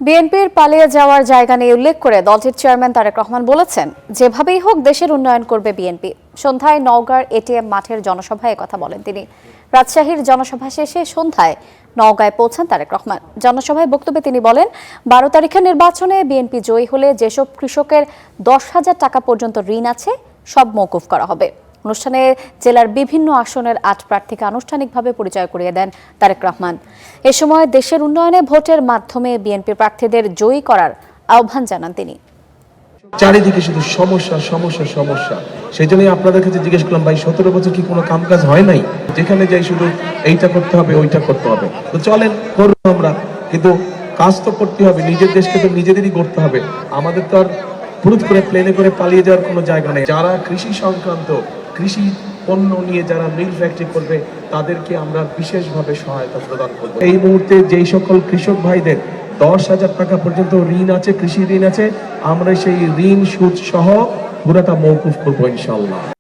বিএনপির পালিয়ে যাওয়ার জায়গা নিয়ে উল্লেখ করে দলটির চেয়ারম্যান তারেক রহমান বলেছেন, যেভাবেই হোক দেশের উন্নয়ন করবে বিএনপি। সন্ধ্যায় নওগাঁর এটিএম মাঠের জনসভায় কথা বলেন তিনি। রাজশাহীর জনসভা শেষে সন্ধ্যায় নওগাঁয় পৌঁছান তারেক রহমান। জনসভায় বক্তব্যে তিনি বলেন, 12 তারিখের নির্বাচনে বিএনপি জয়ী হলে যেসব কৃষকের 10,000 টাকা পর্যন্ত ঋণ আছে সব মওকুফ করা হবে। অনুষ্ঠানে জেলার বিভিন্ন আসনের 8 প্রার্থীকে আনুষ্ঠানিকভাবে পরিচয় করিয়ে দেন তারেক রহমান। এ সময় দেশের উন্নয়নে ভোটের মাধ্যমে বিএনপি প্রার্থীদের জয়ী করার আহ্বান জানান তিনি। চারিদিকে শুধু সমস্যা সমস্যা সমস্যা, সেই জন্যই আপনাদের কাছে জিজ্ঞেস করলাম, ভাই 17 বছর কি কোনো কাজ হয় নাই? যেখানে যাই শুধু এইটা করতে হবে ওইটা করতে হবে। তো চলেন করবো আমরা, কিন্তু কাজ তো করতে হবে। নিজের দেশকে তো নিজেদেরই করতে হবে। আমাদের তো আর পুরুত করে প্লেনে করে পালিয়ে যাওয়ার কোনো জায়গা নেই। যারা কৃষি সংক্রান্ত কৃষি পণ্য নিয়ে যারা মিল ফ্যাক্টরি করবে তাদেরকে আমরা বিশেষভাবে সহায়তা প্রদান করব। এই মুহূর্তে যেই সকল কৃষক ভাইদের 10,000 টাকা পর্যন্ত ঋণ আছে, কৃষি ঋণ আছে, আমরা সেই ঋণ সুদ সহ পুরোটা মওকুফ করবো ইনশাআল্লাহ।